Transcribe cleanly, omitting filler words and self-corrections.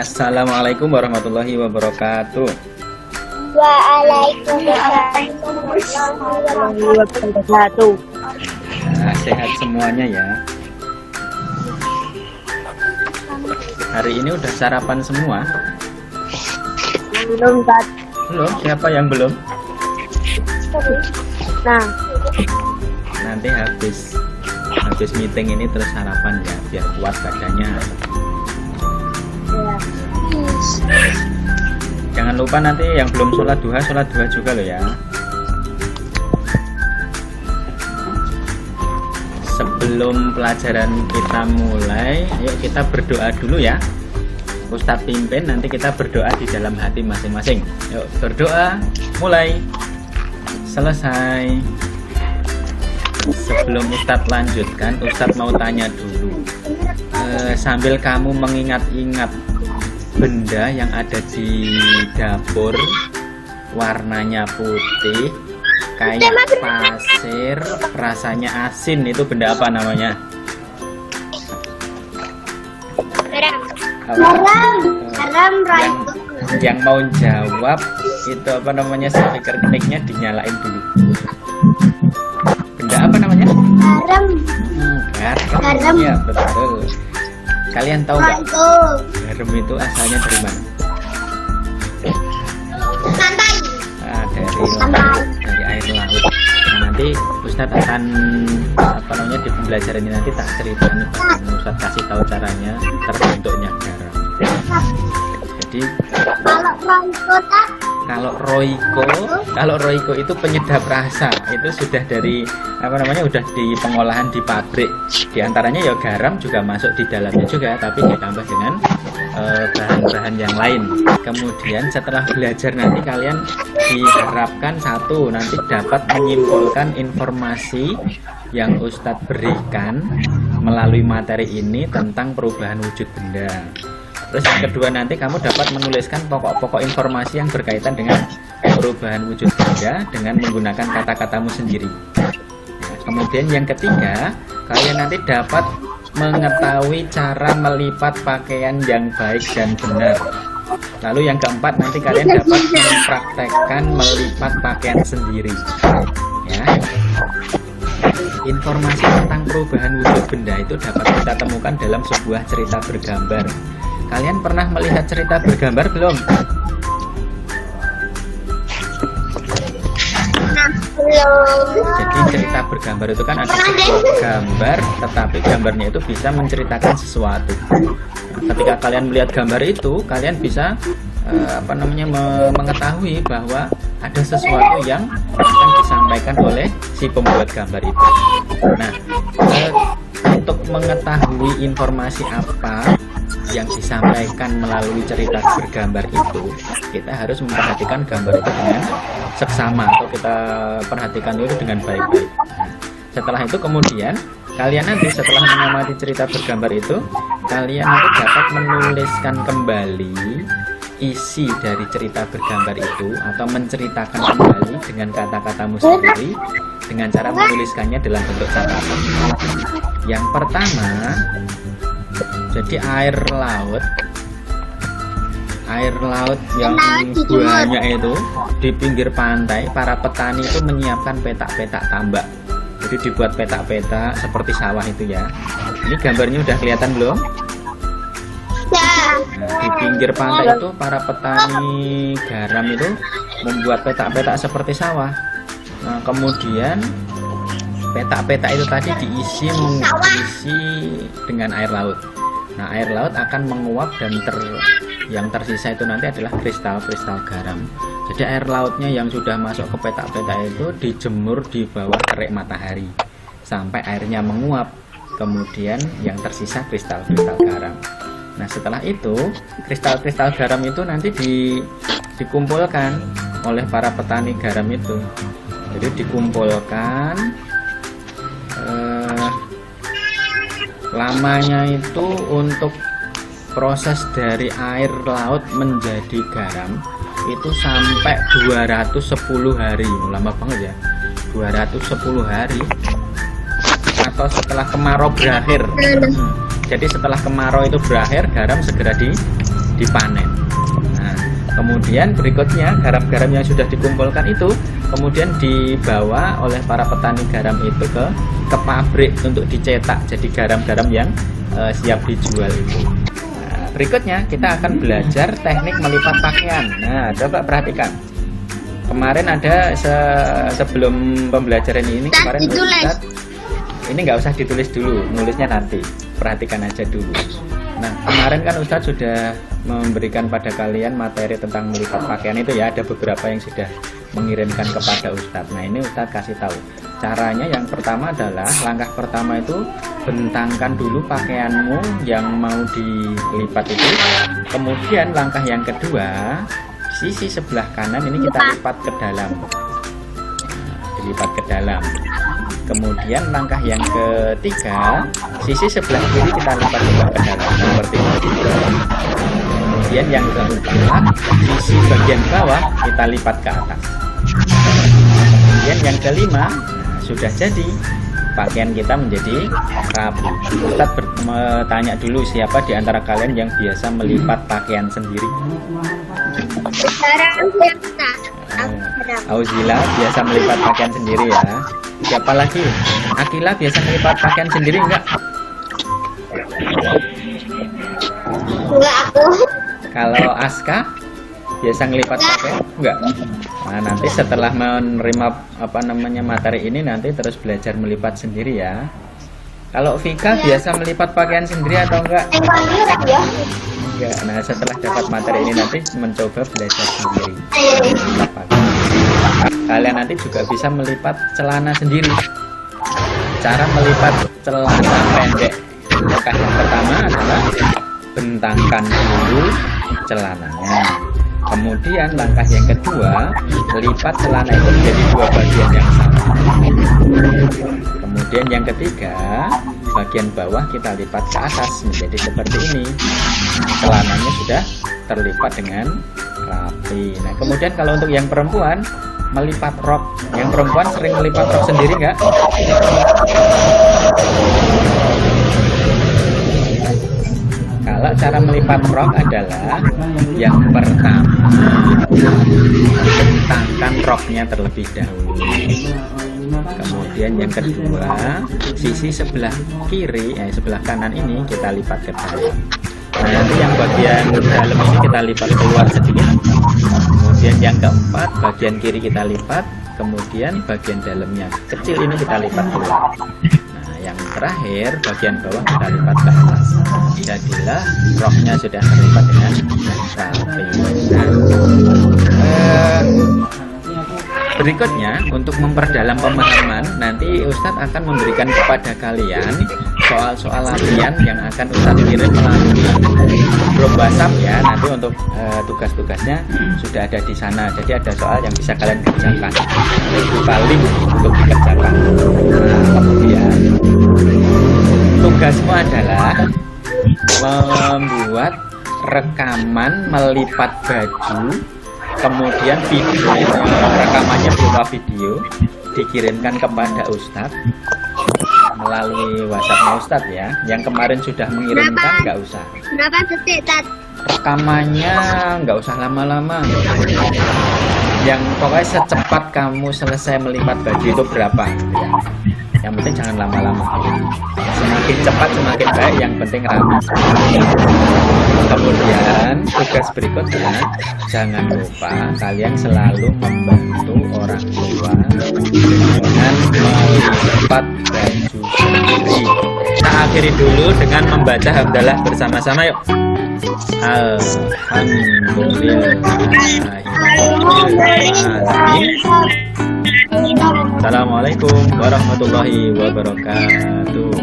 Assalamualaikum warahmatullahi wabarakatuh. Waalaikumsalam warahmatullahi wabarakatuh. Nah, sehat semuanya ya. Hari ini udah sarapan semua? Belum, Tat. Belum? Siapa yang belum? Nah, Nanti habis meeting ini terus sarapan ya, biar kuat badannya. ya. Jangan lupa nanti yang belum sholat duha juga loh ya. Sebelum pelajaran kita mulai, ayo kita berdoa dulu ya. Ustadz pimpin, nanti kita berdoa di dalam hati masing-masing. Yuk berdoa, mulai, selesai. Sebelum Ustadz lanjutkan, Ustadz mau tanya dulu. Sambil kamu mengingat-ingat benda yang ada di dapur, warnanya putih, kayak pasir, rasanya asin, itu benda apa namanya? Yang mau jawab itu apa namanya, speaker mic-nya dinyalain dulu. Benda apa namanya? Garam. Ya betul. Kalian tahu nggak garam itu asalnya dari mana? Dari air laut. Nah, nanti Ustadz akan di pembelajaran ini nanti tak ceritakan, Ustadz kasih tahu caranya terbentuknya garam. Jadi kalau Royco itu penyedap rasa, itu sudah dari udah di pengolahan di pabrik. Di antaranya ya garam juga masuk di dalamnya juga, tapi ditambah dengan bahan-bahan yang lain. Kemudian setelah belajar nanti kalian diharapkan nanti dapat menyimpulkan informasi yang Ustadz berikan melalui materi ini tentang perubahan wujud benda. Terus yang kedua, nanti kamu dapat menuliskan pokok-pokok informasi yang berkaitan dengan perubahan wujud benda dengan menggunakan kata-katamu sendiri. Nah, kemudian yang ketiga, kalian nanti dapat mengetahui cara melipat pakaian yang baik dan benar. Lalu yang keempat, nanti kalian dapat mempraktekkan melipat pakaian sendiri. Ya. Informasi tentang perubahan wujud benda itu dapat kita temukan dalam sebuah cerita bergambar. Kalian pernah melihat cerita bergambar belum? Jadi cerita bergambar itu kan ada sebuah gambar, tetapi gambarnya itu bisa menceritakan sesuatu. Nah, ketika kalian melihat gambar itu, kalian bisa mengetahui bahwa ada sesuatu yang akan disampaikan oleh si pembuat gambar itu. Nah, untuk mengetahui informasi apa yang disampaikan melalui cerita bergambar itu, kita harus memperhatikan gambar itu dengan seksama, atau kita perhatikan itu dengan baik-baik. Nah, setelah itu kemudian kalian nanti setelah mengamati cerita bergambar itu, kalian nanti dapat menuliskan kembali isi dari cerita bergambar itu, atau menceritakan kembali dengan kata-katamu sendiri dengan cara menuliskannya dalam bentuk catatan. Yang pertama, jadi air laut yang banyak itu di pinggir pantai, para petani itu menyiapkan petak-petak tambak. Jadi dibuat petak-petak seperti sawah itu ya. Ini gambarnya udah kelihatan belum? Nah, di pinggir pantai itu para petani garam itu membuat petak-petak seperti sawah. Nah, kemudian petak-petak itu tadi diisi dengan air laut. Nah, air laut akan menguap dan yang tersisa itu nanti adalah kristal-kristal garam. Jadi air lautnya yang sudah masuk ke petak-petak itu dijemur di bawah terik matahari sampai airnya menguap. Kemudian yang tersisa kristal-kristal garam. Nah, setelah itu kristal-kristal garam itu nanti dikumpulkan oleh para petani garam itu. Jadi dikumpulkan, lamanya itu untuk proses dari air laut menjadi garam itu sampai 210 hari. Lama banget ya, 210 hari. Atau setelah kemarau berakhir. Jadi setelah kemarau itu berakhir, garam segera dipanen. Nah, kemudian berikutnya garam-garam yang sudah dikumpulkan itu kemudian dibawa oleh para petani garam itu ke pabrik untuk dicetak jadi garam-garam yang siap dijual itu. Nah, berikutnya kita akan belajar teknik melipat pakaian. Nah, coba perhatikan. Kemarin ada sebelum pembelajaran ini kemarin Ustaz, ini nggak usah ditulis dulu, nulisnya nanti, perhatikan aja dulu. Nah, kemarin kan Ustadz sudah memberikan pada kalian materi tentang melipat pakaian itu ya, ada beberapa yang sudah mengirimkan kepada Ustadz. Nah, ini Ustadz kasih tahu caranya. Yang pertama adalah langkah pertama itu bentangkan dulu pakaianmu yang mau dilipat itu. Kemudian langkah yang kedua, sisi sebelah kanan ini kita lipat ke dalam. Dilipat ke dalam. Kemudian langkah yang ketiga, sisi sebelah kiri kita lipat juga ke dalam seperti itu. Kemudian yang keempat, sisi bagian bawah kita lipat ke atas. Kemudian yang kelima, sudah jadi pakaian kita menjadi rapi. Ustadz bertanya dulu, siapa di antara kalian yang biasa melipat pakaian sendiri? Auzila biasa melipat pakaian sendiri ya. Siapa lagi? Akila biasa melipat pakaian sendiri enggak? Enggak, aku. Kalau Aska biasa ngelipat pakaian enggak? Nah, nanti setelah menerima materi ini nanti terus belajar melipat sendiri ya. Kalau Vika biasa melipat pakaian sendiri atau enggak? Enggak. Nah, setelah dapat materi ini nanti mencoba belajar sendiri. Kalian nanti juga bisa melipat celana sendiri. Cara melipat celana pendek. Langkah yang pertama adalah bentangkan dulu celananya. Kemudian langkah yang kedua, lipat celana itu menjadi dua bagian yang sama. Kemudian yang ketiga, bagian bawah kita lipat ke atas menjadi seperti ini. Celananya sudah terlipat dengan rapi. Nah, kemudian kalau untuk yang perempuan, melipat rok. Yang perempuan sering melipat rok sendiri nggak? Kalau cara melipat rok adalah yang pertama, bentangkan roknya terlebih dahulu. Kemudian yang kedua, sisi sebelah kiri, sebelah kanan ini kita lipat ke dalam. Nah, nanti yang bagian dalam ini kita lipat keluar sedikit. Kemudian yang keempat, bagian kiri kita lipat. Kemudian bagian dalamnya kecil ini kita lipat keluar. Nah, yang terakhir bagian bawah kita lipat ke atas. Jadilah roknya sudah terlipat dengan rapi. Berikutnya, untuk memperdalam pemahaman, nanti Ustadz akan memberikan kepada kalian soal-soal latihan yang akan Ustadz kirim melalui grup WhatsApp ya. Nanti untuk tugas-tugasnya sudah ada di sana. Jadi ada soal yang bisa kalian kerjakan. Buka link untuk dikerjakan. Nah, kemudian tugasmu adalah membuat rekaman melipat baju. Kemudian video rekamannya berupa video dikirimkan kepada Ustadz melalui WhatsApp Ustadz ya. Yang kemarin sudah mengirimkan nggak usah. Berapa detik, Tat? Rekamannya nggak usah lama-lama. Yang pokoknya secepat kamu selesai melipat baju itu berapa ya. Yang penting jangan lama-lama. Semakin cepat semakin baik, yang penting rapi. Kemudian tugas berikutnya, jangan lupa kalian selalu membantu orang tua dengan melipat baju sendiri. Kita akhiri dulu dengan membaca hamdalah bersama-sama yuk. Alhamdulillahirrahmanirrahim. Assalamualaikum warahmatullahi wabarakatuh.